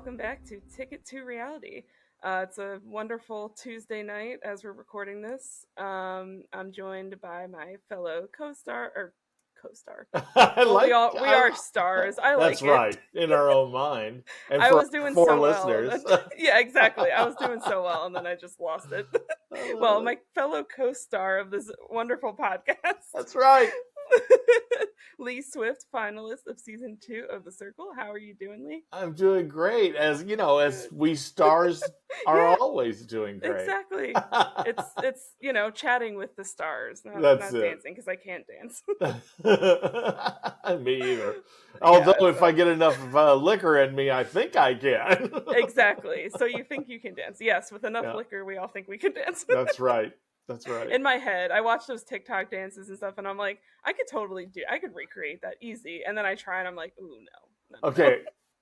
welcome back to Ticket2Reality. It's a wonderful Tuesday night as we're recording this. I'm joined by my fellow co-star. I Well, we like all we are stars. I That's like it. right, in our own mind. And I for was doing four so well, and listeners. then yeah, exactly. I was doing so well, and then I just lost it. I love Well, it. my fellow co-star of this wonderful podcast, That's right. Lee Swift, finalist of season 2 of The Circle. How are you doing, Lee? I'm doing great. As we stars are Yeah, always doing great. exactly. It's chatting with the stars, That's not it. dancing because I can't dance. Me either. Yeah, Although if I so get enough liquor in me, I think I can. exactly. So you think you can dance? Yes, with enough Yeah, liquor, we all think we can dance. that's right. That's right. In my head, I watch those TikTok dances and stuff, and I'm like, I could recreate that easy. And then I try, and I'm like, ooh, no, no, no. Okay,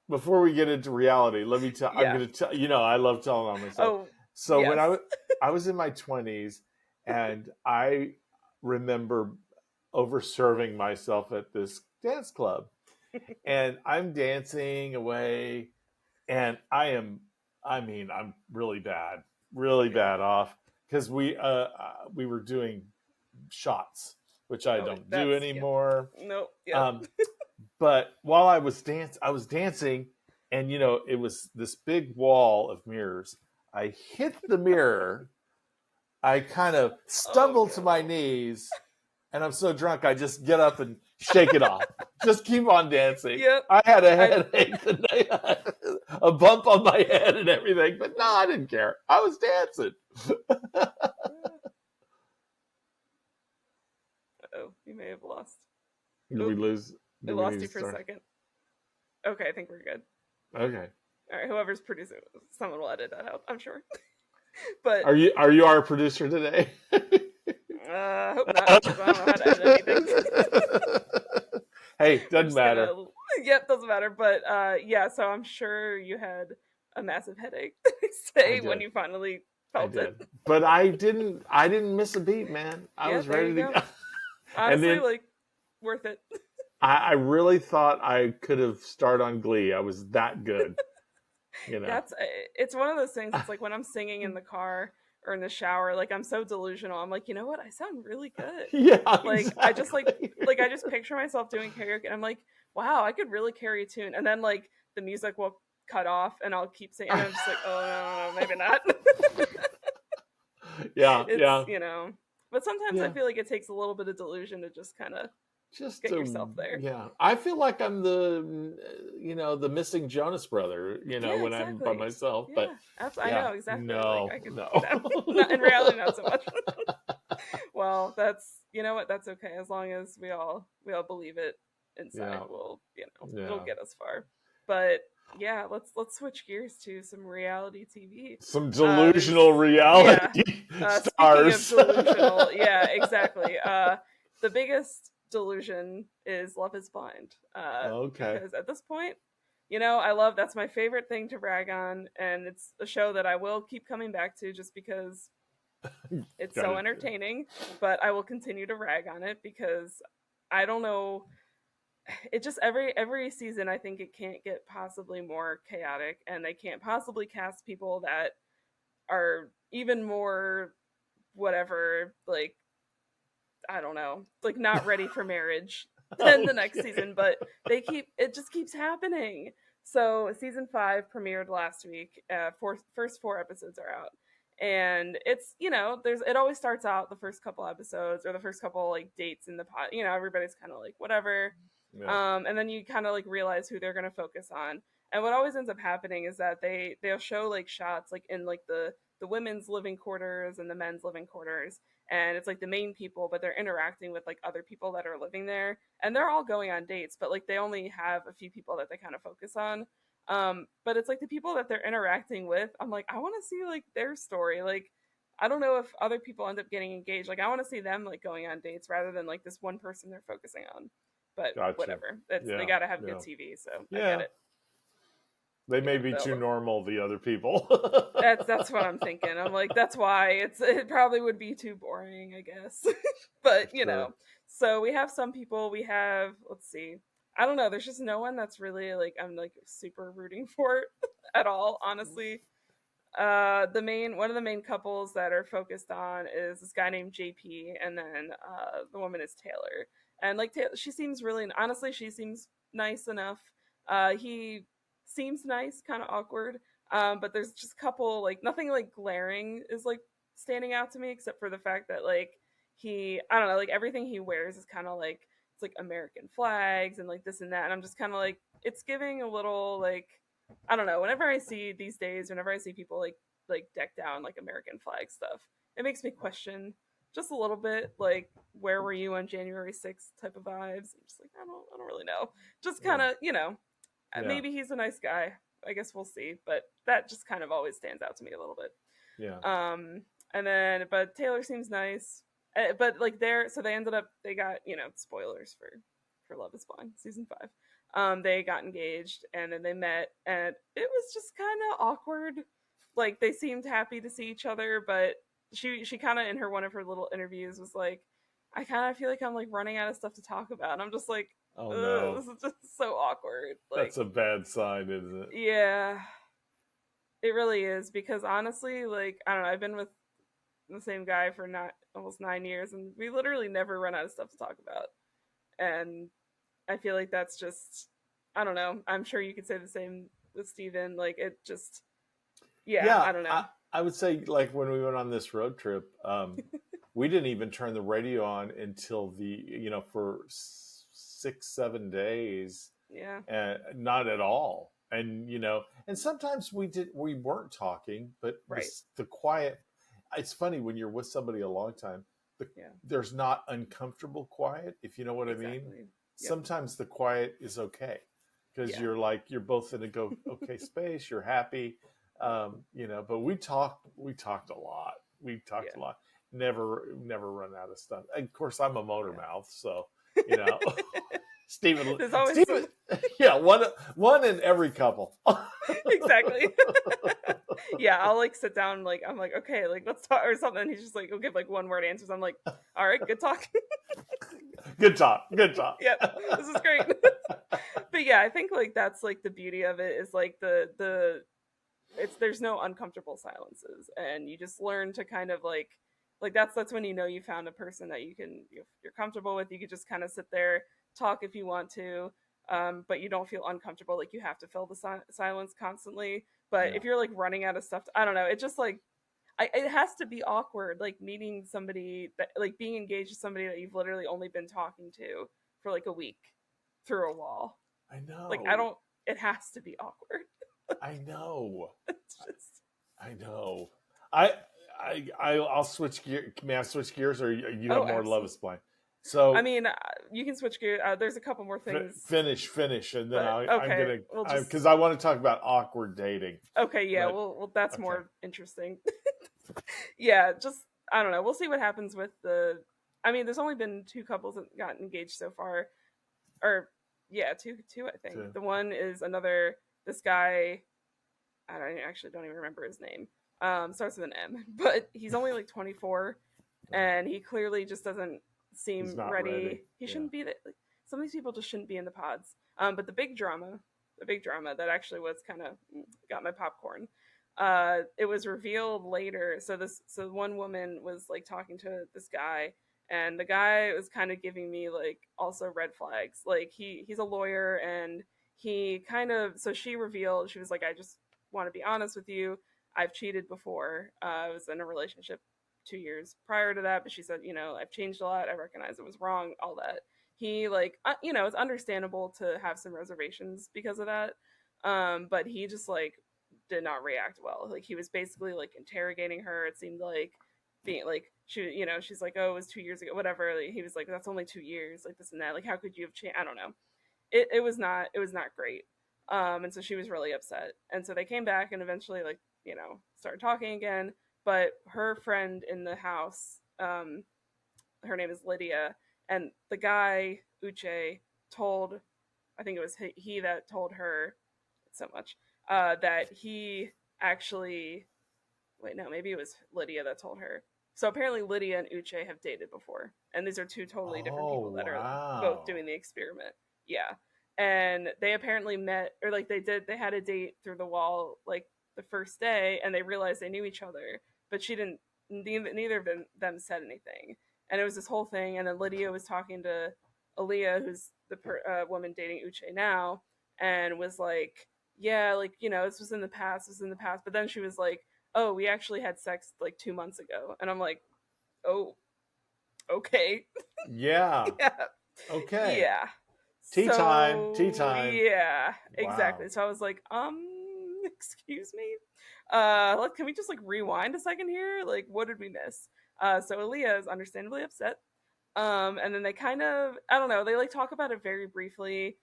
before we get into reality, let me tell. I'm Yeah. going to tell. I love telling on myself. Oh, So when yes. I was in my 20s, and I remember over serving myself at this dance club, and I'm dancing away, and I'm really bad off because we were doing shots, which I Oh, don't do that's yep. anymore. Nope. Yep. Um, but while I was dancing, and it was this big wall of mirrors. I hit the mirror. I kind of Oh stumble to my no. knees, and I'm so drunk I just get up and shake it off. Just keep on dancing. Yep. I had a I headache the night, a bump on my head and everything, but no, I didn't care. I was dancing. oh, you may have lost. Did we Oop, lose? we Do we need lost to you for a start? second. Okay, I think we're good. Okay. All right, whoever's producing, someone will edit that out, I'm sure. But Are you our producer today? I hope not, because I don't know how to edit anything. Hey, We're doesn't just gonna, matter. yep, doesn't matter. But yeah, so I'm sure you had a massive headache I say when did. you finally I felt it. did. But I didn't. I didn't miss a beat, man. I Yeah, was there you ready to go. go. And Honestly, then like, worth it. I really thought I could have starred on Glee. I was that good, you know. That's it's one of those things. It's like when I'm singing in the car or in the shower, like I'm so delusional. I'm like, you know what? I sound really good. Yeah, Like I just exactly. I just picture myself doing karaoke, and I'm like, wow, I could really carry a tune. And then like the music will cut off, and I'll keep singing. And I'm just like, oh no, maybe not. Yeah, It's yeah, but sometimes I yeah. feel like it takes a little bit of delusion to just kind of Just get yourself there. yeah. I feel like I'm the missing Jonas brother, Yeah, when I'm by exactly. myself. But Yeah, I yeah, know exactly. Like no, I could no. see that. Not in reality, not so much. Well, that's what, that's okay as long as we all believe it inside. Yeah, We'll it'll yeah. get us far. But yeah, let's switch gears to some reality TV. Some There's delusional yeah. reality Speaking of stars. delusional, yeah, exactly. The biggest delusion is Love Is Blind. Okay. Because at this point, I love that's my favorite thing to rag on, and it's a show that I will keep coming back to just because it's Got so it. entertaining. But I will continue to rag on it because I don't know. It just every season I think it can't get possibly more chaotic, and they can't possibly cast people that are even more whatever, like I don't know, like not ready for marriage than the next Okay. season, but it just keeps happening. So season 5 premiered last week. First 4 episodes are out, and it's there's it always starts out the first couple episodes or the first couple like dates in the pot. Everybody's kind of like whatever, Yeah. and then you kind of like realize who they're gonna focus on. And what always ends up happening is that they'll show like shots like in like the women's living quarters and the men's living quarters, and it's like the main people, but they're interacting with like other people that are living there, and they're all going on dates, but like they only have a few people that they kind of focus on. But it's like the people that they're interacting with, I'm like, I want to see like their story. Like I don't know if other people end up getting engaged. Like I want to see them like going on dates rather than like this one person they're focusing on. But Gotcha. whatever, they Yeah. got to have good Yeah. TV, so I get Yeah. it. They may be too They'll normal, the other people. that's what I'm thinking. I'm like, that's why it probably would be too boring, I guess. But Sure. so we have some people. We have, let's see, I don't know. There's just no one that's really like I'm like super rooting for at all, honestly. The main one of the main couples that are focused on is this guy named JP, and then the woman is Taylor. And like she seems really honestly, she seems nice enough. He seems nice, kind of awkward. But there's just a couple like nothing like glaring is like standing out to me except for the fact that like he I don't know like everything he wears is kind of like it's like American flags and like this and that, and I'm just kind of like it's giving a little like I don't know. Whenever I see these days, whenever I see people like deck down like American flag stuff, it makes me question just a little bit like where were you on January 6th type of vibes. I'm just like I don't really know. Just kind Yeah. of Yeah. maybe he's a nice guy. I guess we'll see. But that just kind of always stands out to me a little bit. Yeah. And then but Taylor seems nice. But like so they ended up they got spoilers for Love Is Blind season 5. They got engaged and then they met, and it was just kind of awkward. Like they seemed happy to see each other, but she kind of in her one of her little interviews was like, I kind of feel like I'm like running out of stuff to talk about. And I'm just like, Oh ugh, no. this is just so awkward. Like, That's a bad sign, isn't it? yeah, it really is because honestly, like I don't know, I've been with the same guy for not almost 9 years, and we literally never run out of stuff to talk about. And I feel like that's just I don't know. I'm sure you could say the same with Steven. Like it just yeah, Yeah, I don't know. I would say like when we went on this road trip, we didn't even turn the radio on until for 6 7 days, Yeah. and not at all. And sometimes we weren't talking, but Right. the quiet. It's funny when you're with somebody a long time. Yeah. There's not uncomfortable quiet, if you know what I mean. Exactly. Yep. Sometimes the quiet is okay because Yeah. you're both in a okay space. You're happy, But we talked a lot. We talked Yeah. a lot. Never run out of stuff. And of course, I'm a motor Yeah. mouth, so you know. Stephen, There's always Stephen, yeah, one in every couple. exactly. Yeah, I'll like sit down like I'm like okay like let's talk or something. He's just like he'll give like one word answers. I'm like all right, good talk. Good talk. Good talk. Yep, this is great. But yeah, I think like that's like the beauty of it is like the it's there's no uncomfortable silences, and you just learn to kind of like that's when you found a person that you're comfortable with. You could just kind of sit there talk if you want to, but you don't feel uncomfortable like you have to fill the silence constantly. But Yeah. if you're like running out of stuff I don't know, it just like it has to be awkward like meeting somebody that like being engaged to somebody that you've literally only been talking to for like a week through a wall. I Like I know. don't it has to be awkward. I know. It's just I know. I I'll switch gear. May I switch gears, or you have oh more Love absolutely. Is Blind? I So mean, you can switch gear. There's a couple more things, finish, and then but I'm okay, gonna we'll just because I want to talk about awkward dating. okay, yeah, But well that's okay, more interesting. Yeah, just I don't know. We'll see what happens with the. I mean, there's only been two couples that got engaged so far, or yeah, two I think. so, The one is another this guy. I don't even remember his name. Starts with an M, but he's only like 24, and he clearly just doesn't he's seem not ready. ready. He Yeah. shouldn't be that. Like, some of these people just shouldn't be in the pods. But the big drama that actually was kind of got my popcorn. It was revealed later. So one woman was like talking to this guy, and the guy was kind of giving me like also red flags. Like he's a lawyer, and he kind of so she revealed she was like I just want to be honest with you. I've cheated before. I was in a relationship 2 years prior to that, but she said, I've changed a lot. I recognize it was wrong, all that. He, like, it's understandable to have some reservations because of that. But he just, like, did not react well. Like, he was basically, like, interrogating her. It seemed like being, like, she's like, oh, it was 2 years ago, whatever. Like, he was like, that's only 2 years, like, this and that. Like, how could you have changed? I don't know. It was not great. And so she was really upset. And so they came back and eventually, like, started talking again. But her friend in the house, her name is Lydia, and the guy Uche told, I think it was he that told her so much that he actually wait no maybe it was Lydia that told her. So apparently Lydia and Uche have dated before, and these are two totally different Oh people that are both wow. doing the experiment. Yeah. and they apparently met, or like they had a date through the wall like the first day, and they realized they knew each other, but she didn't. Neither of them said anything, and it was this whole thing. And then Lydia was talking to Aaliyah, who's the woman dating Uche now, and was like, yeah, like, this was in the past, but then she was like, oh, we actually had sex like 2 months ago, and I'm like, oh, okay. Yeah. Yeah. Okay. Yeah. Tea time. Tea So time. yeah, Wow. exactly. So I was like, excuse me. Can we just like rewind a second here? Like, what did we miss? So Aaliyah is understandably upset. And then they kind of, I don't know, they like talk about it very briefly,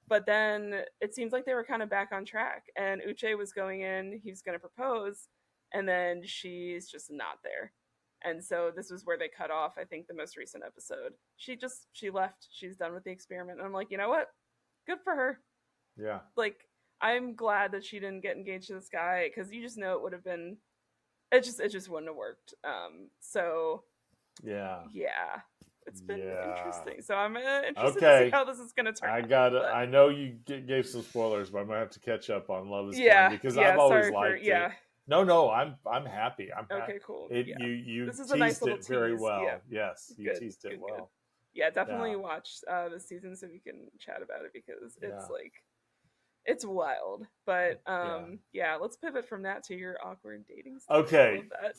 but then it seems like they were kind of back on track. And Uche was going in, he was going to propose, and then she's just not there. And so this was where they cut off, I think, the most recent episode. She left. She's done with the experiment. And I'm like, you know what? Good for her. Yeah. Like, I'm glad that she didn't get engaged to this guy, because you just know it would have been, it just wouldn't have worked. So Yeah. yeah, it's been Yeah. interesting. So I'm interested to see Okay. how this is going to turn out. But I know you gave some spoilers, but I'm gonna have to catch up on Love Is Blind yeah, because I've yeah. always Sorry for liked it. No, I'm happy. I'm happy. Okay, cool. It Yeah, you this is a nice teased little it very tease. Yeah, well. Yes, you good, teased it good, good. well. Yeah, Yeah. definitely watch this season so we can chat about it, because it's Yeah. like, it's wild. But Yeah. yeah, let's pivot from that to your awkward dating stuff. I Okay. love that.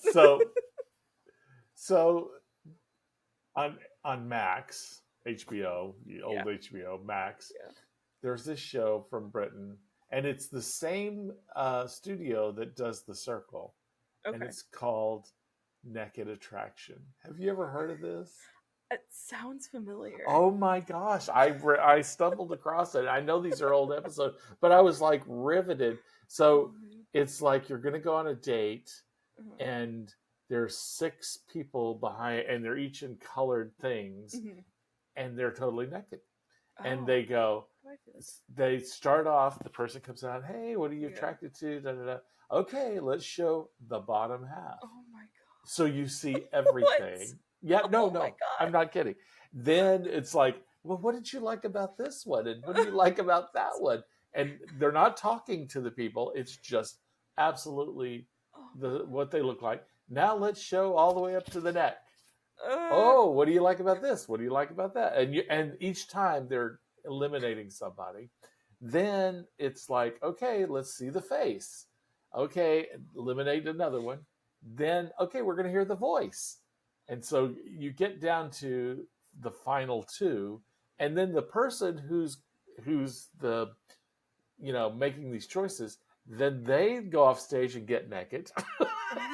So on Max, HBO, the old Yeah, HBO Max, yeah. there's this show from Britain, and it's the same studio that does The Circle, and Okay. it's called Naked Attraction. Have you ever heard of this? It sounds familiar. Oh my gosh, I stumbled across it. I know these are old episodes, but I was like riveted. So it's like you're going to go on a date, Uh-huh. and there's 6 people behind, and they're each in colored things, Mm-hmm. and they're totally naked. And Oh, they go, I feel like, they start off, the person comes out, hey, what are you yeah. attracted to? Da, da, da. Okay, let's show the bottom half. Oh my So you see god. What? everything. Yeah, Oh my no, I'm god. not kidding. Then it's like, well, what did you like about this one? And what do you like about that one? And they're not talking to the people. It's just absolutely Oh. what they look like. Now let's show all the way up to the neck. Uh, Oh, what do you like about this? What do you like about that? And each time they're eliminating somebody. Then it's like, okay, let's see the face. Okay, eliminate another one. Then, okay, we're going to hear the voice. And so you get down to the final 2, and then the person who's the making these choices, then they go off stage and get naked. oh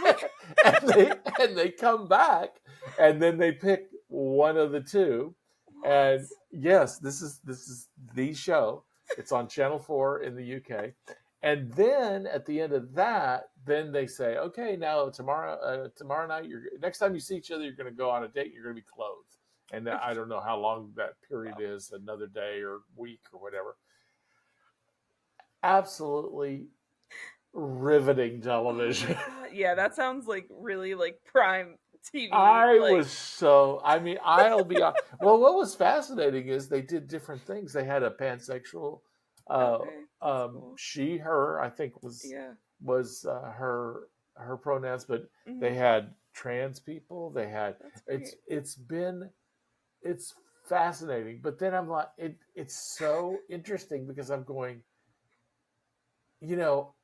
my god. and they come back, and then they pick one of the 2. What? And yes, this is the show. It's on Channel 4 in the UK. And then at the end of that, then they say, okay, now tomorrow night, next time you see each other, you're going to go on a date. You're going to be clothed. And I don't know how long that period Wow. is, another day or week or whatever. Absolutely riveting television. Oh yeah, that sounds like really like prime TV. I Like, was so, I mean, I'll be honest. Well, what was fascinating is they did different things. They had a pansexual, okay, that's cool. she, her, I think Yeah. was her pronouns, but they Mm-hmm. had trans people. They had, That's great. it's fascinating. But then I'm like, it's so interesting because I'm going,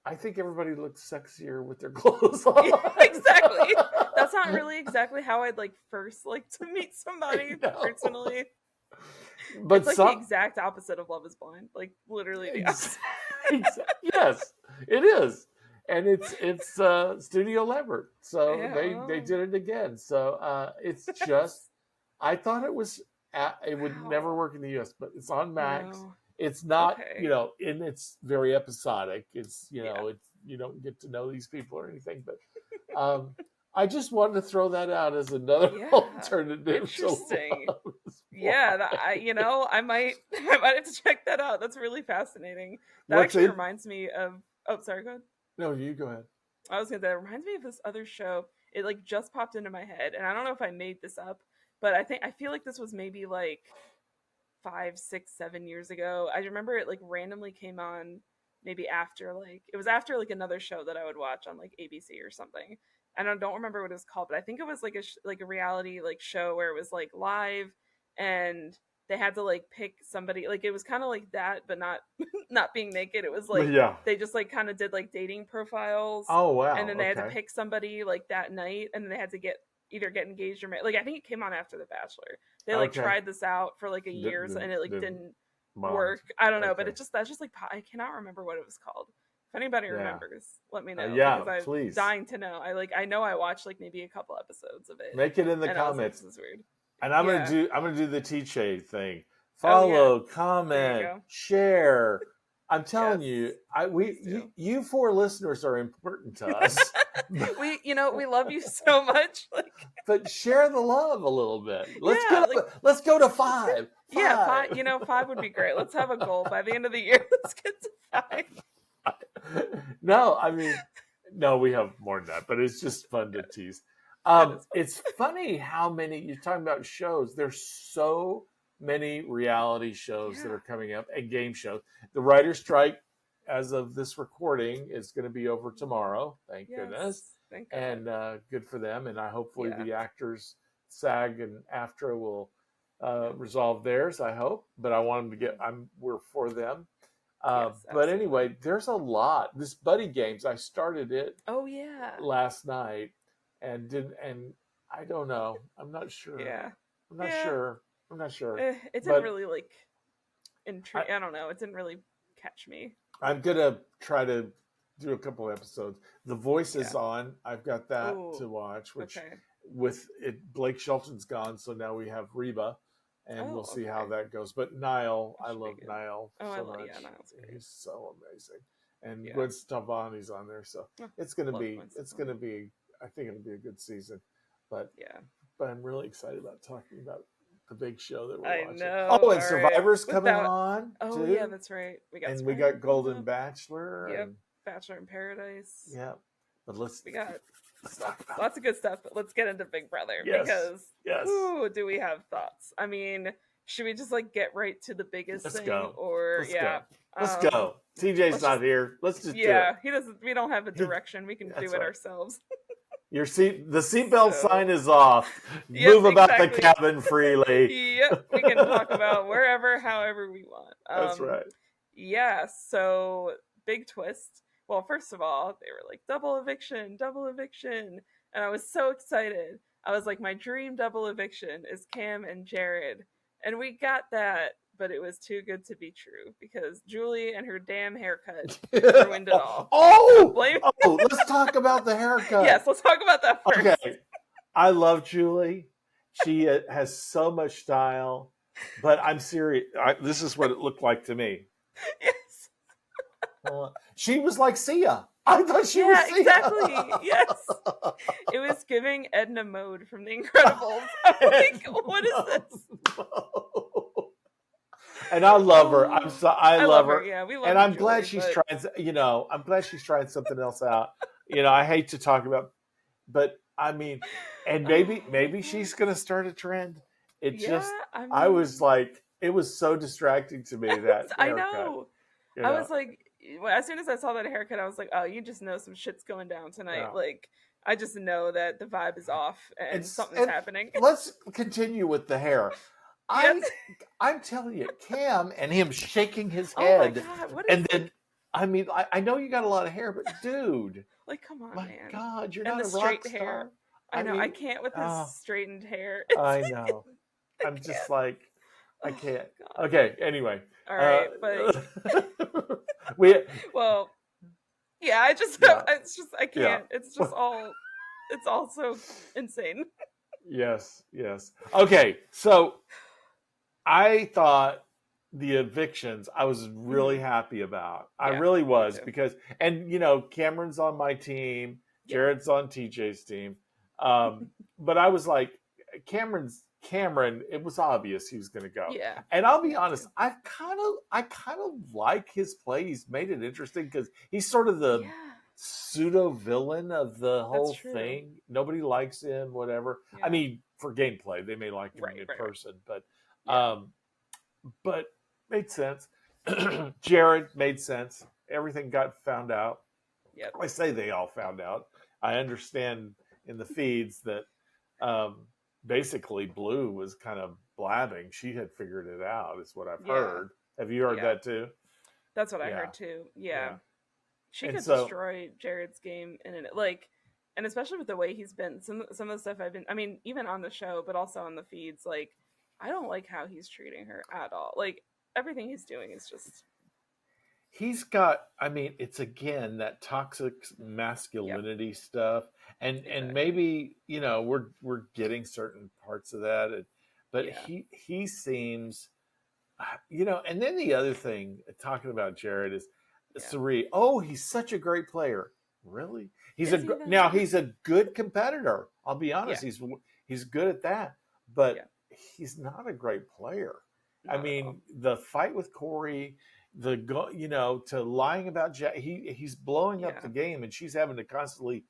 I think everybody looks sexier with their clothes on. Yeah, exactly. That's not really exactly how I'd like first like to meet somebody personally. But It's like the exact opposite of Love Is Blind. Like literally the opposite. yes, it is, and it's Studio Lambert, so Yeah. they did it again. So it's just, I thought it was it would never Wow. work in the U.S., but it's on Max. No. It's not, Okay. and it's very episodic. It's Yeah. it's you don't get to know these people or anything, but I just wanted to throw that out as another Yeah. alternative. Interesting. Yeah, I might have to check that out. That's really fascinating. That What's actually it? reminds me of, oh, sorry, go ahead. No, you go ahead. I was gonna say, that reminds me of this other show. It like just popped into my head, and I don't know if I made this up, but I feel like this was maybe like 5, 6, 7 years ago. I remember it like randomly came on maybe after like it was after like another show that I would watch on like ABC or something. And I don't remember what it was called, but I think it was like like a reality like show where it was like live, and they had to like pick somebody, like it was kind of like that but not not being naked. It was like Yeah. they just like kind of did like dating profiles, Oh and wow. then they had to Okay. pick somebody like that night, and then they had to get either get engaged or like I think it came on after The Bachelor. They like Okay. tried this out for like a year Didn't and it like didn't didn't bond. work. I don't know, but Okay. it just that's just like I cannot remember what it was called. If anybody Yeah. remembers, let me know Yeah. because I'm Please dying to know. I know I watched like maybe a couple episodes of it, make it in the and I was like, comments. this is weird. And Yeah. I'm gonna do the TJ thing. Oh yeah. Follow, There you comment, go. share. I'm telling Yes. you, Please do. you four listeners are important to us. we love you so much. Like, But share the love a little bit. yeah, like Let's go to 5. yeah, 5. 5. 5 would be great. Let's have a goal by the end of the year. Let's get to 5. No, I mean, no, we have more than that, but it's just fun to tease. It is fun. It's funny how many you're talking about shows. There's so many reality shows that Yeah. are coming up and game shows. The writer's strike, as of this recording, is going to be over tomorrow. Thank goodness. Yes. Thank God. And good for them. And I hopefully Yeah. the actors, SAG and AFTRA will resolve theirs. I hope, but I want them to get. We're for them. Yes, But absolutely. anyway, there's a lot. This Buddy Games, I started it Oh yeah. last night and didn't. And I don't know. I'm not sure. Yeah. I'm not Yeah. sure. I'm not sure. It didn't But really like intrigue. I don't know. It didn't really catch me. I'm gonna try to do a couple episodes. The Voice is Yeah. on. I've got that Ooh, to watch. Which Okay. with it, Blake Shelton's gone, so now we have Reba, and we'll see how Okay. that goes. But Niall, That I should be love good. Niall Oh, so much. yeah, Niall's great. He's so amazing, and Yeah. Gwen Stefani's on there, so Oh, it's gonna love be Gwen it's Stefani. gonna be. I think it'll be a good season, but Yeah. I'm really excited about talking about the big show that we're I watching. know. Oh, and All Survivor's right. coming Without- on Oh too. yeah, that's right. We got and Survivor we got coming Golden up. Bachelor. Yep. And, Bachelor in Paradise. yeah, but let's got talk about lots of good stuff, but let's get into Big Brother Yes. because Yes. ooh, do we have thoughts? I mean, should we just like get right to the biggest Let's thing, go. or Let's yeah, go. Let's go. TJ's let's not just- here. Let's just yeah, he doesn't. We don't have a direction. We can That's do it right. ourselves. The seatbelt So- sign is off. Yep, Move about exactly. the cabin freely. Yep, we can talk about wherever, however we want. That's right. Yeah, so big twist. Well, first of all, they were like double eviction, and I was so excited. I was like, my dream double eviction is Cam and Jared, and we got that, but it was too good to be true because Julie and her damn haircut ruined it all. Blame- Let's talk about the haircut. Yes, let's talk about that first. Okay. I love Julie. She has so much style, but I'm serious. This is what it looked like to me. Yes. She was like Sia. I thought she was Sia. Exactly. Yes. It was giving Edna Mode from The Incredibles. I'm like, what is this? And I love her. I love her. Yeah, we love And I'm Julie, glad she's but- trying. I'm glad she's trying something else out. I hate to talk about, but I mean, and maybe she's going to start a trend. I was like, it was so distracting to me that I haircut, know. I was like, as soon as I saw that haircut, I was like, oh, you just know some shit's going down tonight. Yeah. Like, I just know that the vibe is off and something's happening. Let's continue with the hair. Yes. I'm telling you, Cam and him shaking his Oh my head, God, what is and then I mean, I know you got a lot of hair, but dude, like, come on, my man. God, you're And not the a rock straight star. hair. I know. I can't with his straightened hair. I know. I'm just can't. like, I Oh, can't. God. Okay. Anyway. All right, but we. well, yeah, I just, Yeah. it's just, I can't. It's just all, it's all so insane. Yes. Okay. So I thought the evictions I was really happy about. I Yeah, really me was too. because, and Cameron's on my team, Yeah. Jared's on TJ's team. But I was like, Cameron, it was obvious he was going to go. Yeah. And I'll be honest, I kind of like his play. He's made it interesting because he's sort of the Yeah. pseudo villain of the whole true. thing. Nobody likes him, whatever. Yeah. I mean, for gameplay, they may like him Right, in right. person, but Yeah. but made sense. Jared made sense. Everything got found out. Yep. I say they all found out. I understand in the feeds that um, basically Blue was kind of blabbing. She had figured it out, is what I've Yeah. heard. Have you heard Yeah. that too? That's what I Yeah, heard too. Yeah. yeah. She And could so destroy Jared's game in an like, and especially with the way he's been. Some of the stuff I've been. I mean, even on the show, but also on the feeds. Like, I don't like how he's treating her at all. Like everything he's doing is just. he's got, I mean, it's again that toxic Yep. masculinity stuff. And Exactly. maybe, we're getting certain parts of that. But Yeah. he seems, and then the other thing talking about Jared is Yeah. Sari. Oh, he's such a great player. Really? Is he Now though? he's a good competitor. I'll be Yeah. honest. He's good at that, but Yeah. he's not a great player. I Not at all. mean, the fight with Corey, to lying about Jack, he's blowing up the Yeah. game, and she's having to constantly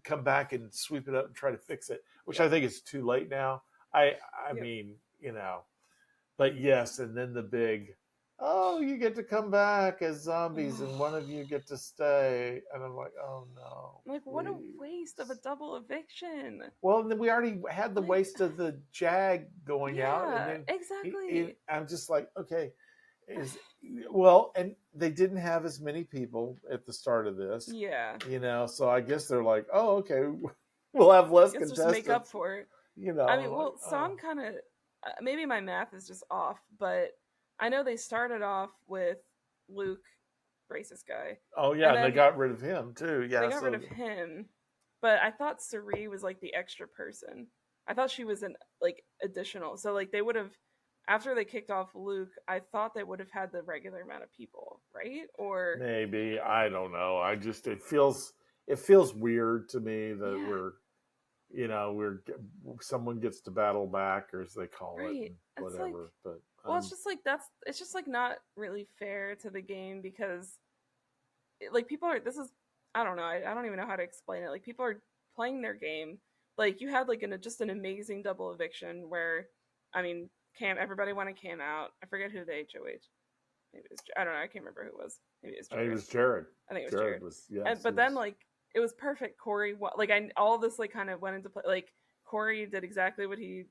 come back and sweep it up and try to fix it, which I Yep. think is too late now. I I Yep. mean, but yes, and then the big, oh, you get to come back as zombies, and one of you get to stay, and I'm like, oh no, Like what a please. waste of a double eviction. Well, and then we already had the Like waste of the Jag going out, and yeah, then exactly. I'm just like, okay, is well, and they didn't have as many people at the start of this, Yeah. so I guess they're like, oh, okay, we'll have less Guess just to make up contestants, for it. I mean, like, well, so oh, I'm kind of maybe my math is just off, but I know they started off with Luke, racist guy, oh yeah, and and they then got rid of him too, they yeah, got rid so of him. But I thought Sari was like the extra person. I thought she was an like additional. So like they would have after they kicked off Luke, I thought they would have had the regular amount of people, right? Or maybe I don't know. It feels weird to me that yeah, we're someone gets to battle back, or as they call it, right. and It's like whatever. But well, it's just like it's just like not really fair to the game because like people are this is I don't know I don't even know how to explain it like people are playing their game like you had like just an amazing double eviction where I mean Cam everybody wanted Cam out I forget who the HOH maybe it was I don't know I can't remember who it was maybe it was it Jared was Jared. I think it was Jared Jared was, and yes, he but then was. like it was perfect Corey like I all this like kind of went into play like Corey did exactly what he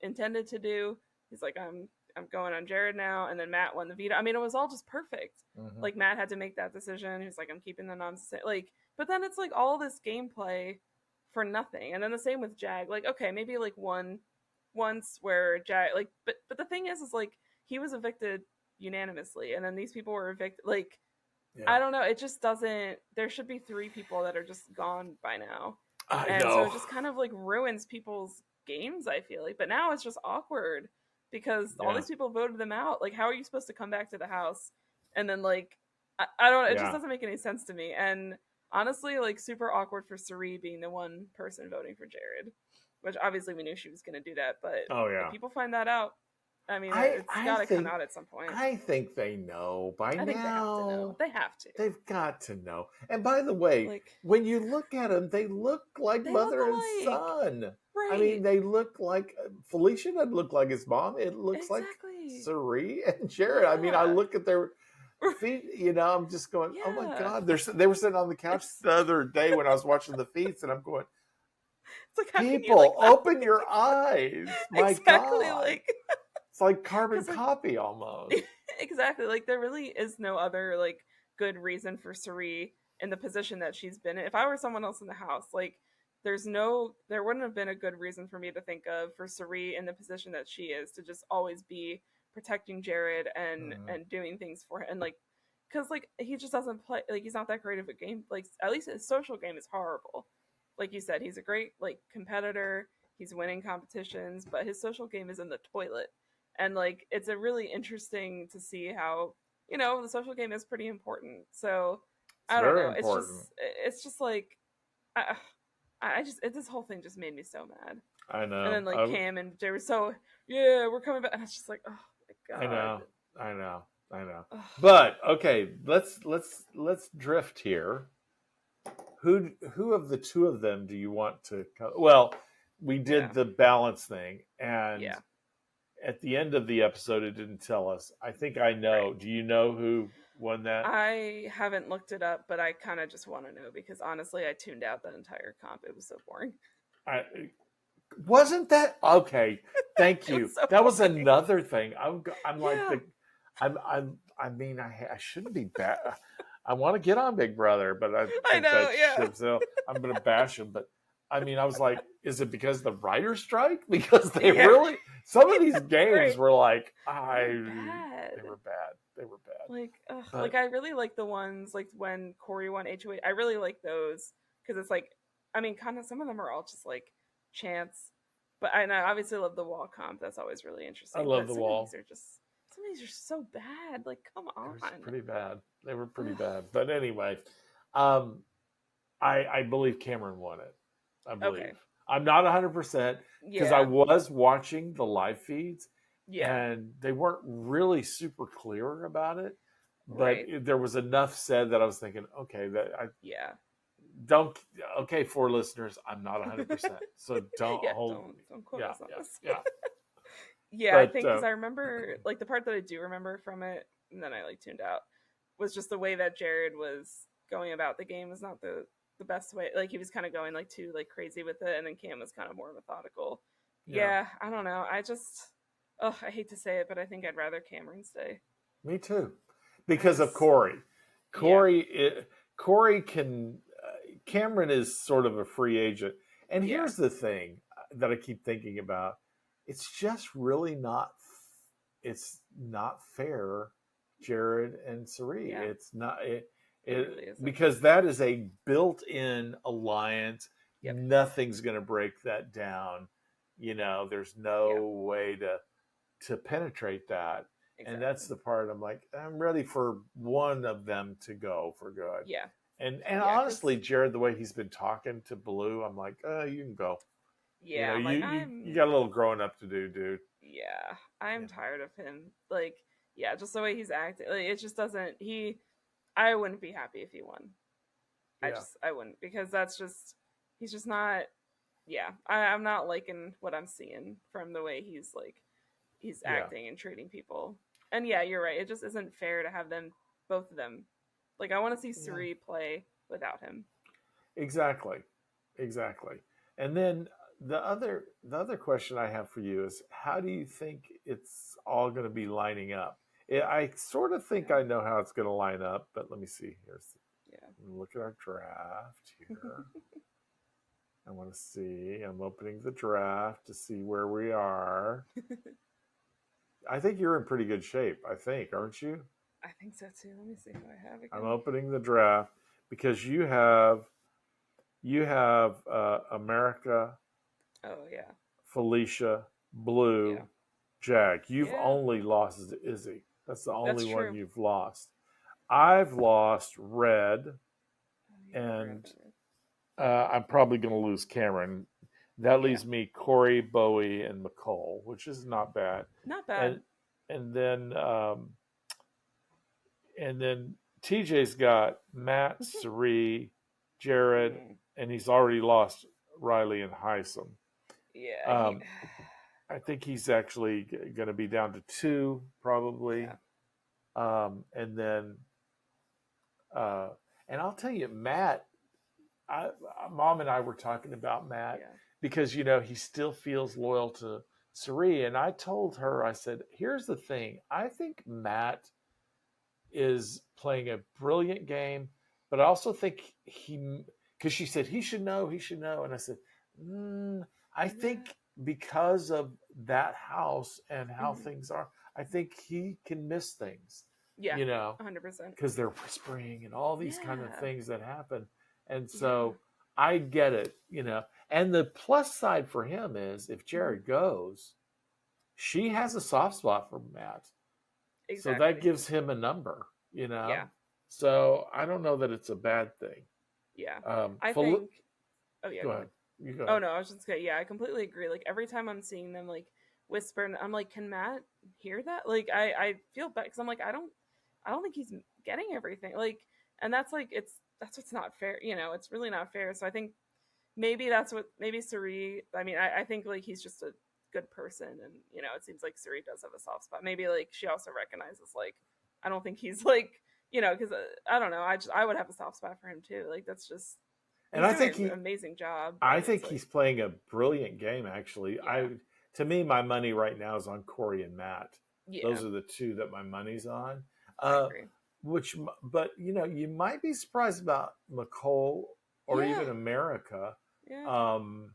intended to do he's like I'm going on Jared now and then Matt won the veto I mean it was all just perfect Hmm. like Matt had to make that decision. He was like, I'm keeping the nonsense. Like, but then it's like all this gameplay for nothing. And then the same with Jag. Like, okay, maybe like once where Jag like, but the thing is like he was evicted unanimously, and then these people were evicted. Like, Yeah, I don't know. It just doesn't. There should be three people that are just gone by now, I and so know. it just kind of like ruins people's games. I feel like, but now it's just awkward because all Yeah, these people voted them out. Like, how are you supposed to come back to the house and then like I don't know. It just yeah. doesn't make any sense to me. And honestly, like super awkward for Sari being the one person voting for Jared, which obviously we knew she was going to do that. But Oh if yeah. people find that out, I mean, I it's I got to come think out at some point. I think they know by I think they have to know. now. They have to. They've got to know. And by the way, Like when you look at them, they look like they look mother and alike, son. I right? mean, they look like Felicia doesn't look like his mom. It looks like Exactly. Sari and Jared. I mean, I Yeah. look at their feet. I'm just going, oh my Yeah. god. They were sitting on the couch It's the other day when I was watching the feeds, and I'm going, it's like how can you like people, not open your eyes. My exactly god, like it's like carbon because like copy almost. exactly. Like there really is no other like good reason for Sari in the position that she's been in. If I were someone else in the house, like there wouldn't have been a good reason for me to think of for Sari in the position that she is to just always be protecting Jared Mhm. and doing things for him and like because like he just doesn't play like he's not that great of a game like at least his social game is horrible like you said he's a great like competitor he's winning competitions but his social game is in the toilet and like it's a really interesting to see how the social game is pretty important so It's I don't very know important. it's just like i this whole thing just made me so mad I and know. then like Cam and Jay were so yeah we're coming back and it's just like oh my I god know. I know. I know. Ugh. But okay, let's drift here. Who of the two of them do you want to well, we Yeah, did the balance thing, and yeah, at the end of the episode, it didn't tell us. I think I know. Right. Do you know who won that? I haven't looked it up, but I kind of just want to know because honestly, I tuned out that entire comp. It was so boring. I wasn't that okay. Thank It was you. so That was boring. another thing. I'm like Yeah, the I mean I shouldn't be bad. I want to get on Big Brother, but I I think know. that Yeah, ship so I'm going to bash him. But I mean, I was like, is it because the writer's strike? Because they yeah, really some of these games right. were like They're bad. they were bad. They were bad. Like But I really like the ones like when Corey won HOH. I really like those because it's like, I mean, kind of some of them are all just like chance, but I obviously love the wall comp. That's always really I interesting. love But the wall. some of these are so bad. Like, come They on. were pretty bad. They were pretty Ugh. bad. But anyway, um, I believe Cameron won it. I Okay. believe. I'm not 100% because I Yeah. was watching the live feeds Yeah. and they weren't really super clear about it. But Right. there was enough said that I was thinking, okay, that I Yeah. don't. Okay, for listeners, I'm not 100%, so don't Yeah. hold me. Don't quote Yeah, us on yeah, this. yeah. Yeah, I But think because I remember like the part that I do remember from it, and then I like tuned out, was just the way that Jared was going about the game was not the best way. Like he was kind of going like too like crazy with it, and then Cam was kind of more methodical. yeah, Yeah, I don't know. I just, oh, I hate to say it, but I think I'd rather Cameron stay. me too, I because of just, Corey. yeah, Corey can. Cameron is sort of a free agent, and yeah, here's the thing that I keep thinking about: it's just really not. It's not fair, Jared and Sari. yeah. It's not. It really isn't. Because that is a built-in alliance. Yep. Nothing's going to break that down. There's Yeah. no way to penetrate that. And that's Exactly. the part I'm like, I'm ready for one of them to go for good. Yeah. And Yeah. Cause honestly, Jared, the way he's been talking to Blue, I'm like, you can go. yeah, I'm You like you got a little growing up to do, dude. yeah, I'm Yeah, tired of him. Like, yeah, just the way he's acting. Like, it just doesn't. I wouldn't be happy if he won. yeah, I wouldn't because that's just, he's just not. Yeah, I'm not liking what I'm seeing from the way he's yeah, acting and treating people. And yeah, you're right. It just isn't fair to have them, both of them. Like, I want to see yeah. Suri play without him. Exactly, exactly. And then the other question I have for you is, how do you think it's all going to be lining up? I sort of think Yeah, I know how it's going to line up, but let me see. yeah. Look at our draft here. I want to see. I'm opening the draft to see where we are. I think you're in pretty good shape. I think, aren't you? I think so too. Let me see who I have I'm again. opening the draft because you have America, Oh yeah, Felicia, yeah, Blue, Jag. You've yeah. only lost Izzy. That's the only That's one true. you've lost. I've lost Red, Oh yeah, I forgot and about it. I'm probably going to lose Cameron. That Yeah, leaves me Corey, Bowie, and McCall, which is not bad. not And bad. and then um, and then TJ's got Matt, Sari, Jared, Hmm. and he's already lost Riley and Heisem. Yeah, he. Um, I think he's actually going to be down to two probably, Yeah. and then uh, and I'll tell you, Matt. I, Mom and I were talking about Matt Yeah. because he still feels loyal to Sari, and I told her, I said, "Here's the thing. I think Matt is playing a brilliant game, but I also think because she said he should know, and I said, I Yeah. think because of that house and how Hmm. things are, I think he can miss things, Yeah. you know, 100%. because they're whispering and all these kind of Yeah. things that happen, and Yeah. so I get it. And the plus side for him is if Hmm. Jared goes, she has a soft spot for Matt, so that Exactly. gives him a number. Yeah. So I don't know that it's a bad thing. Yeah. Um, I Fel- think. Oh yeah. go Go ahead. ahead. You go Oh ahead. no, I was just gonna. Yeah, I completely agree. Like every time I'm seeing them like whisper, and I'm like, can Matt hear that? Like I feel bad because I'm like I don't think he's getting everything. Like, and that's like that's what's not fair. It's really not fair. So I think maybe that's what maybe Sari. I mean, I think like he's just a good person, and it seems like Suri does have a soft spot. Maybe like she also recognizes like I don't think he's like because I don't know. I would have a soft spot for him too. Like that's just And he's I doing think an amazing job, I but think it's he's like playing a brilliant game. Actually, yeah, to me, my money right now is on Corey and Matt. yeah, Those are the two that my money's on. I Uh, agree. but you might be surprised about McCole or Yeah, even America. yeah, Um,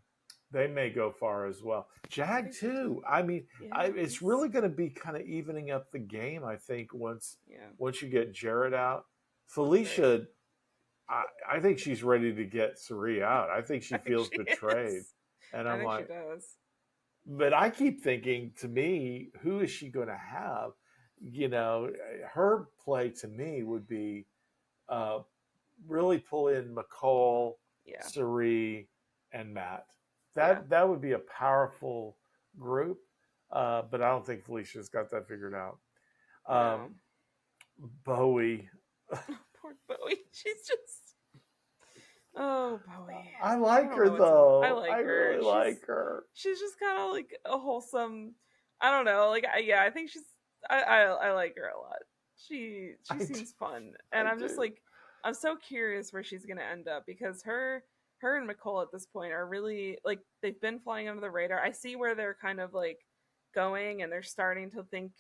they may go far as well. I Jag think so too. too. I mean, Yeah, it's he's really going to be kind of evening up the game. I think yeah, once you get Jared out, right. Felicia. I think she's ready to get Suri out. I think she I think feels she betrayed, is. and I I'm think she like, does. but I keep thinking to me, who is she going to have? Her play to me would be uh, really pull in McCall, Yeah, Suri, and Matt. yeah. That would be a powerful group, but I don't think Felicia's got that figured out. No, Um, Bowie, poor Bowie. She's just oh Bowie. I I like don't her know what to. I though. I like her. really like her. She's just kind of like a wholesome. I don't know. Like yeah, I think she's. I like her a lot. She I do. seems fun, and I I'm just do. like I'm so curious where she's gonna end up because her and Nicole at this point are really like they've been flying under the radar. I see where they're kind of like going, and they're starting to think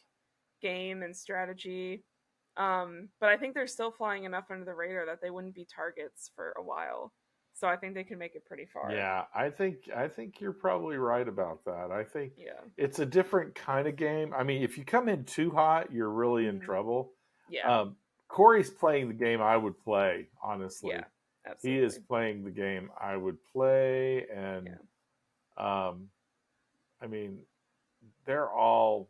game and strategy. But I think they're still flying enough under the radar that they wouldn't be targets for a while. So I think they can make it pretty far. Yeah, I think you're probably right about that. I think Yeah. it's a different kind of game. I mean, if you come in too hot, you're really in Hmm. trouble. Yeah. Um, Corey's playing the game I would play, Yeah. honestly. He is Absolutely. playing the game I would play, and Yeah. um, I mean, they're all.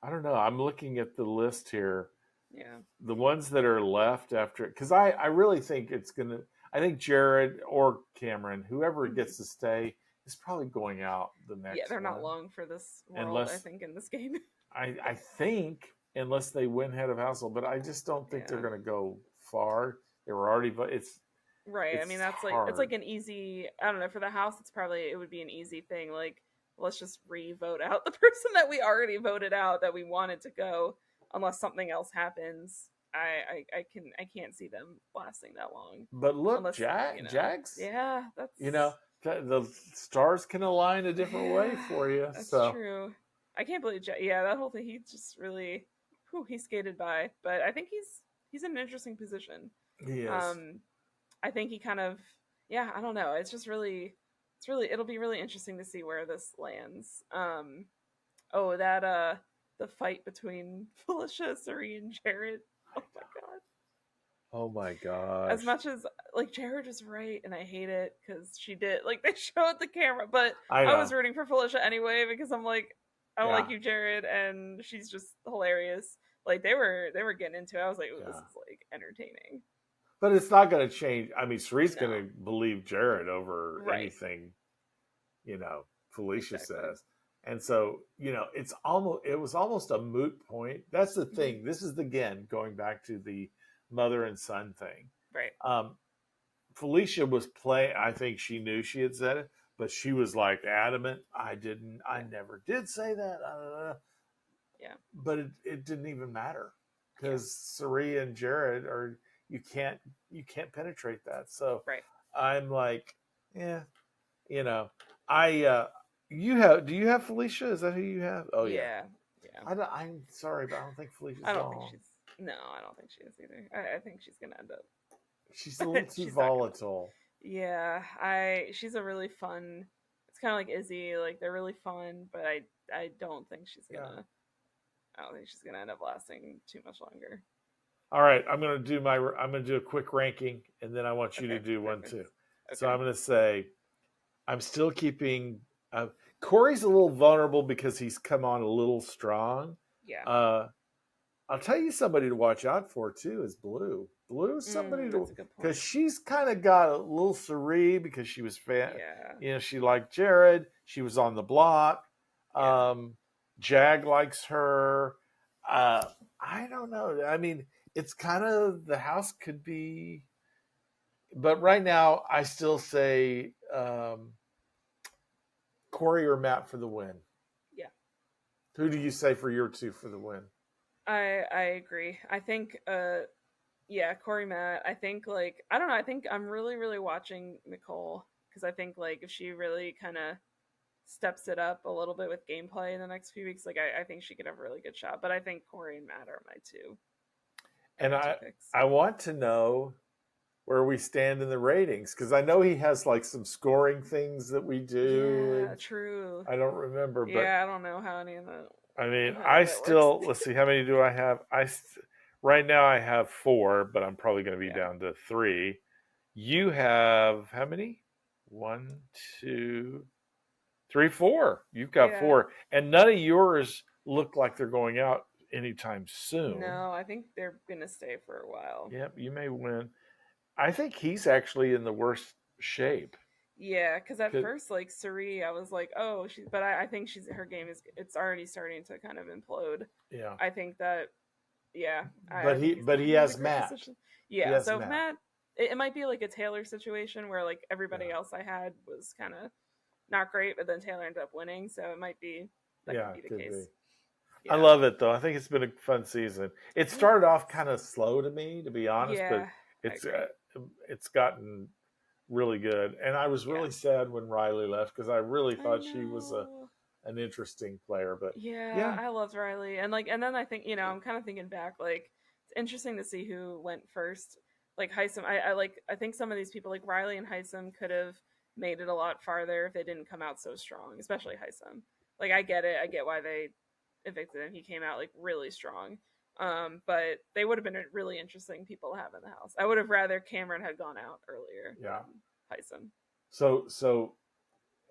I don't know. I'm looking at the list here. Yeah. The ones that are left after, because I really think it's gonna. I think Jared or Cameron, whoever Hmm. gets to stay, is probably going out the Yeah. next They're not one, long for this world. I unless think in this game. I think unless they win head of household, but I just don't think they're Yeah. going to go far. They were already, Right. I mean, it's that's like it's hard. like an easy. I don't know. For the house, it would be an easy thing. Like, let's just re-vote out the person that we already voted out that we wanted to go, unless something else happens. I can't see them lasting that long, But look, unless Jags, Yeah, you know, the stars can align a different way yeah, for you. that's So true. I can't believe yeah, that whole thing. He just really, he skated by. But I think he's in an interesting position. he is. Um, I think he kind of yeah, I don't know. It'll be really interesting to see where this lands. Oh, that the fight between Felicia, Suri, and Jared. Oh my god. Oh my As gosh, much as like Jared was right and I hate it because she did like they showed the camera, but I I was know. rooting for Felicia anyway because I'm like, I don't Yeah, like you, Jared, and she's just hilarious. Like they were getting into it. I was like, ooh, this yeah. is like entertaining. But it's not going to change. I mean, Cerise going No. to believe Jared over Right. anything Felicia Exactly. says. And so, it was almost a moot point. That's the Hmm. thing. This is again going back to the mother and son thing. Right. Um, Felicia was playing, I think she knew she had said it, but she was like adamant, I Yeah. never did say that. Yeah. But it didn't even matter Yeah. because Sari and Jared are, you can't, penetrate that. So Right. I'm like, yeah, you know, I do you have Felicia? Is that who you have? Oh yeah. Yeah. Yeah. I'm sorry, but I don't think Felicia's I don't think long. she's. No, I don't think she is either. I think she's gonna end up, She's a little but too she's not gonna. volatile. Yeah, she's a really fun. It's kind of like Izzy. Like they're really fun, but I don't think she's Yeah. gonna. I don't think she's gonna end up lasting too much longer. All right, I'm gonna do a quick ranking, and then I want you to Okay, do one perfect. too. So Okay. I'm gonna say I'm still keeping. Corey's a little vulnerable because he's come on a little strong. Yeah. Uh, I'll tell you somebody to watch out for too is Blue. Blue is somebody That's to, a good because point. she's kind of got a little surrey because she was Yeah. she liked Jared. She was on the block. Yeah. Um, Jag likes her. Uh, I don't know. I mean, it's kind of the house could be, but right now I still say Corey or Matt for the win. Who do you say for your two for the win? I agree. I think yeah, Corey Matt. I think like I don't know. I think I'm really watching Nicole because I think like if she really kind of steps it up a little bit with gameplay in the next few weeks, like I think she could have a really good shot. But I think Corey and Matt are And my two I picks. I want to know where we stand in the ratings because I know he has like some scoring things that we do, Yeah, and true. I don't remember, but Yeah, I don't know how any of that I mean, how any I of that works. still let's see how many do I have. Right now I have 4, but I'm probably going to be Yeah. down to 3. You have how many? 1, 2, 3, 4. You've got Yeah. 4, and none of yours look like they're going out anytime soon. No, I think they're gonna stay for a while. Yep, you may win. I think he's actually in the worst shape. Yeah, because at 'Cause- first, like Suri, I was like, oh, but I think her game it's already starting to kind of implode. Yeah, I think that, yeah, I but think he he's but not he in the has great Matt. position. He Yeah, has so if Matt. Matt, it might be like a Taylor situation where like everybody Yeah, else I had was kind of not great, but then Taylor ended up winning, so it might be that could yeah, be the could be. case. I Yeah, love it though. I think it's been a fun season. It it started off has. kind of slow to me, to be honest, but Yeah, I it's agree. uh, it's gotten really good. And I was Yeah, really sad when Riley left because I really I thought she was know. an interesting player. But Yeah, yeah, I loved Riley, and like, and then I think I'm kind of thinking back, like it's interesting to see who went first. Like Heisem, I think some of these people like Riley and Heisem could have made it a lot farther if they didn't come out so strong, especially Heisem. Like I get it, I get why they evicted him. He came out like really strong, but they would have been really interesting people to have in the house. I would have rather Cameron had gone out earlier yeah. than Heisem. So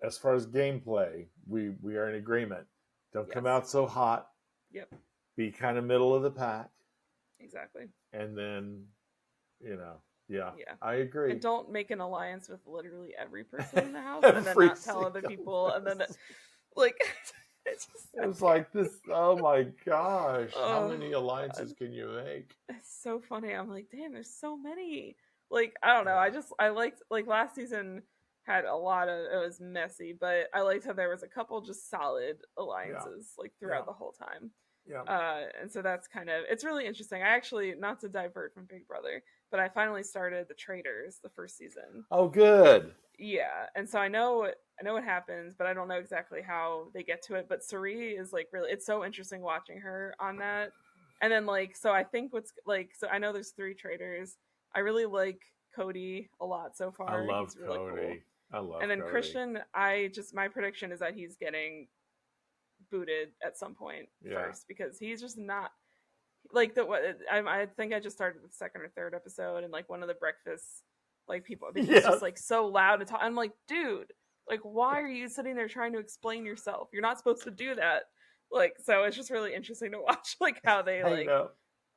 as far as gameplay, we are in agreement. Don't come Yes. out so hot. Yep. Be kind of middle of the pack, Exactly. and then yeah, Yeah. I And agree. don't make an alliance with literally every person in the house and then Every not tell other single people and then person. like it's just It I was can't. like this. Oh my gosh! How Oh many god. alliances can you make? It's so funny. I'm like, damn, there's so many. Like, I don't know. Yeah, I liked like last season had a lot of it was messy, but I liked how there was a couple just solid yeah, alliances like yeah, throughout the whole time. yeah. And so that's kind of it's really interesting. I actually not to divert from Big Brother, but I finally started the Traders the first season. Oh, good. Yeah, and so I know what happens, but I don't know exactly how they get to it. But Suri is like really it's so interesting watching her on that. And then like so I think what's like so I know there's 3 traders. I really like Cody a lot so I far. love He's really cool. Cody. I love And then Cody. Christian, I just my prediction is that he's getting booted at some point Yeah. first because he's just not like the what I think I just started the second or third episode and like one of the breakfast like people he's just Yes. like so loud and talk. I'm like, dude, like why are you sitting there trying to explain yourself? You're not supposed to do that. Like so it's just really interesting to watch like how they I like know.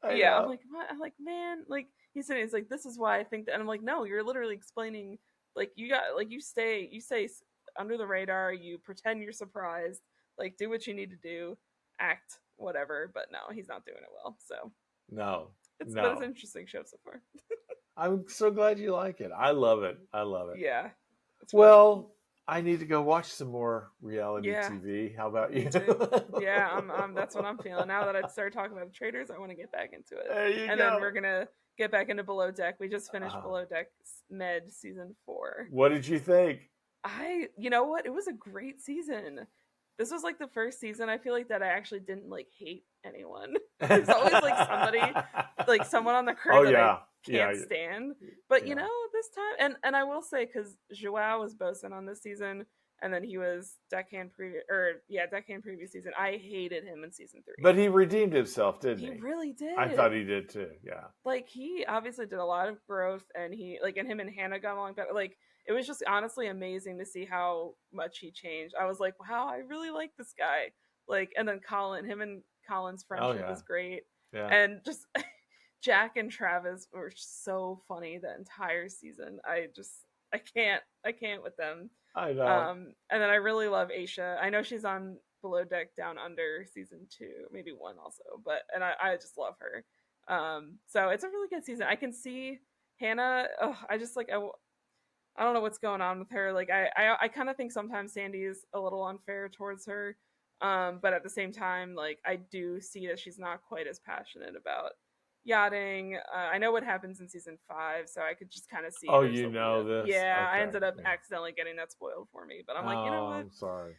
I yeah, I'm know. like what I'm like, man, like he's sitting he's like, this is why I think that and I'm like, no, you're literally explaining like you got like you say under the radar, you pretend you're surprised, like do what you need to do, act whatever, but no, he's not doing it well. So No. it's an No. interesting show so far. I'm so glad you like it. I love it. I love it. Yeah, it's really fun. Well, I need to go watch some more reality Yeah, TV. How about me you? too. Yeah, I'm that's what I'm feeling now that I started talking about the traders. I want to get back into it, There you and then go. we're gonna get back into Below Deck. We just finished Uh, Below Deck Med season 4. what did you think? You know what? It was a great season. This was like the first season I feel like that I actually didn't like hate anyone. There's always like someone on the crew Oh that I yeah, yeah, can't stand. But yeah. this time and I will say because Joao was bosun on this season, and then he was deckhand previous season. I hated him in season 3. But he redeemed himself, didn't He he? really I thought did. he did too. Yeah, Like he obviously did a lot of growth, and he like and him and Hannah got along better. Like it was just honestly amazing to see how much he changed. I was like, wow, I really like this guy. Like, and then him and Colin's oh friendship yeah, was great, yeah. and just Jack and Travis were so funny the entire season. I can't with them. I know. And then I really love Aisha. I know she's on Below Deck Down Under season 2, maybe 1 also, but and I just love her. So it's a really good season. I can see Hannah. I just like I don't know what's going on with her. Like I kind of think sometimes Sandy is a little unfair towards her. But at the same time, like I do see that she's not quite as passionate about yachting. I know what happens in season 5, so I could just kind of see Oh, there's you a lead know up. this? Yeah, I Okay. ended up Yeah. accidentally getting that spoiled for me, but I'm like, you know Oh, what? I'm sorry.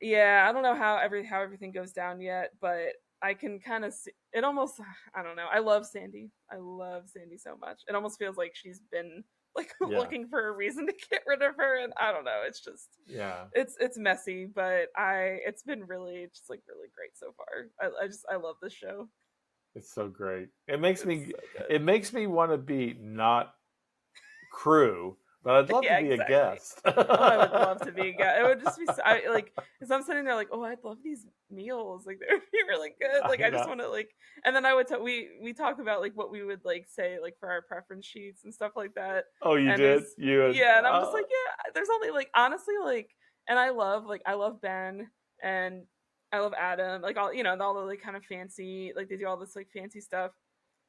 Yeah, I don't know how everything goes down yet, but I can kind of see it almost. I don't know. I love Sandy. I love Sandy so much. It almost feels like she's been like Yeah. looking for a reason to get rid of her, and I don't know. It's just Yeah. it's messy, but it's been really just like really great so far. I love this show. It's so great. It's so good. It makes me want to be not crew, but I'd love to Yeah, be a exactly. guest. Oh, I would love to be a guest. It would just be so, I like because I'm sitting there like, oh, I'd love these meals. Like they would be really good. I Like I just know. want to like, and then I would we talk about like what we would like say like for our preference sheets and stuff like that. Oh, you And did? there's You had, yeah, and I'm just like yeah, there's only like honestly like, and I love Ben and I love Adam. Like all all the like kind of fancy like they do all this like fancy stuff.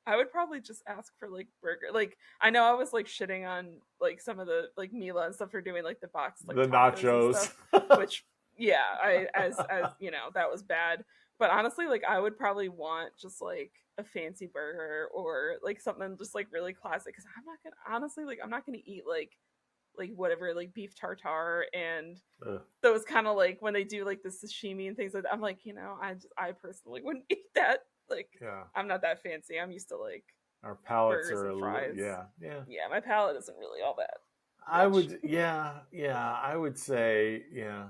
I would probably just ask for like burger. Like I know I was like shitting on like some of the like Mila and stuff for doing like the boxed like the tacos and nachos. stuff, which yeah, I as that was bad. But honestly, like I would probably want just like a fancy burger or like something just like really classic because I'm not gonna honestly like I'm not gonna eat like whatever like beef tartare and Ugh, those kind of like when they do like the sashimi and things like that. I'm like I personally wouldn't eat that. Like yeah. I'm not that fancy. I'm used to like Our palates burgers are and fries. yeah, yeah. Yeah, my palate isn't really all that I rich. would, yeah, yeah. I would say, yeah.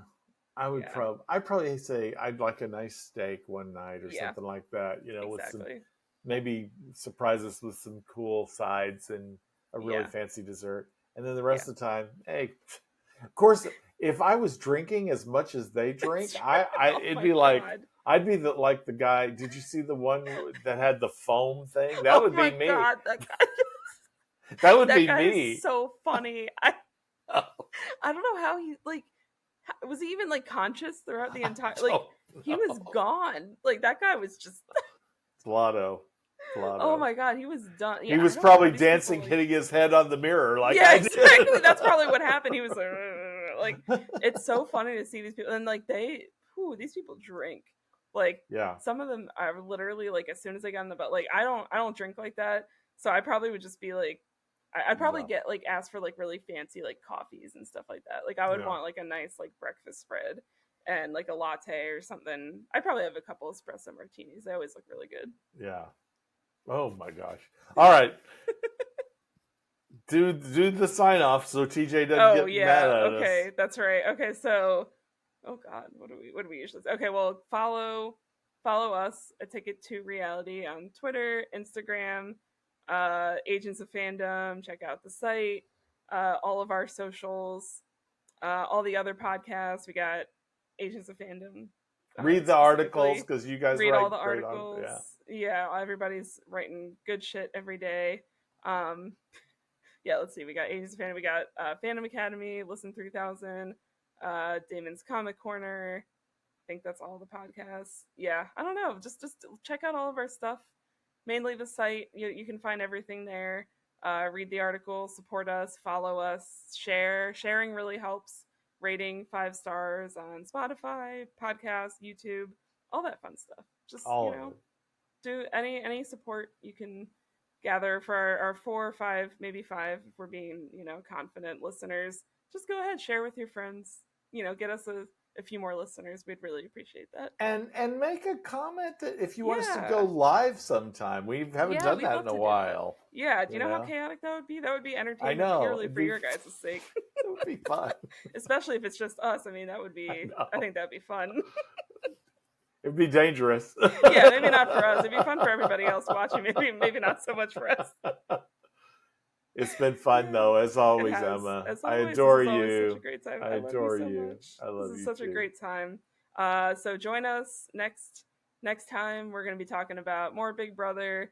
Yeah, I'd probably say I'd like a nice steak one night or yeah, something like that. With some exactly. maybe surprise us with some cool sides and a really Yeah, fancy dessert, and then the yeah. rest of the time, hey, of course, if I was drinking as much as they drink, It's true. Oh it'd my be like god. I'd be the guy. Did you see the one that had the foam thing? That Oh would be my me. god. That guy. That would That be guy is me. so funny. I don't know how he like. Was he even like conscious throughout the entire like? Oh, He was no. gone. Like that guy was just. Blotto. Oh Blotto. my god, he was done. He Yeah, I was don't know how probably these people dancing, like. hitting his head on the mirror like Yeah, I exactly. That's did. probably what happened. He was like, it's so funny to see these people, and like these people drink. Like Yeah. some of them are literally like as soon as they got in the boat. Like I don't drink like that, so I probably would just be like, I'd probably No. get like ask for like really fancy like coffees and stuff like that. Like I would Yeah. want like a nice like breakfast spread and like a latte or something. I'd probably have a couple espresso martinis. They always look really good. Yeah. Oh my gosh. All right. Do the sign off so TJ doesn't Oh get mad yeah, at us. okay, that's right. Okay, so oh god, what do we usually say? Okay, well follow us at Ticket2Reality on Twitter, Instagram, Agents of Fandom. Check out the site, all of our socials, all the other podcasts. We got Agents of Fandom Read the articles specifically. because you guys Read all write the great on. articles. Yeah. Yeah, everybody's writing good shit every day. Um, yeah, let's see. We got Agents of Fandom. We got Fandom Academy, Listen 3000, Damon's Comic Corner. I think that's all the podcasts. Yeah, I don't know. Just check out all of our stuff. Mainly the site. You can find everything there. Read the article, support us, follow us, share. Sharing really helps. Rating 5 stars on Spotify, podcast, YouTube, all that fun stuff. Just All of it. do any support you can gather for our 4 or 5, maybe 5, if we're being confident listeners. Just go ahead, share with your friends. Get us a few more listeners. We'd really appreciate that. And make a comment that if you want us to go Yeah, live sometime. We haven't yeah, done we'd that love in a to do that. while. Yeah, do You you know how know? chaotic that would be? That would be I entertainment know. purely for your guys' sake. It would be fun. Especially if it's just us. I mean, that would be. I think that'd be fun. It'd be dangerous. Yeah, maybe not for us. It'd be fun for everybody else watching. Maybe not so much for us. It's been fun though, as It always, has. Emma. As I always, this adore is always such a you. great time. I I love you adore so you. much. I love This is you such a too. great time. So join us next time. We're going to be talking about more Big Brother,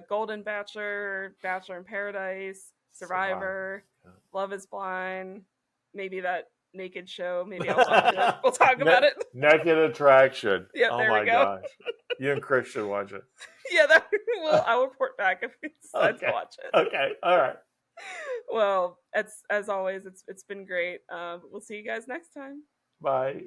Golden Bachelor, Bachelor in Paradise, Survivor, Yeah. Love Is Blind, maybe that naked show. Maybe I'll watch it. We'll talk about it. Naked Attraction. Yep, Oh there my we go. gosh. You and Chris should watch it. Yeah, I'll report back if we decide to watch it. Okay. All right. Well, as always, it's been great. We'll see you guys next time. Bye.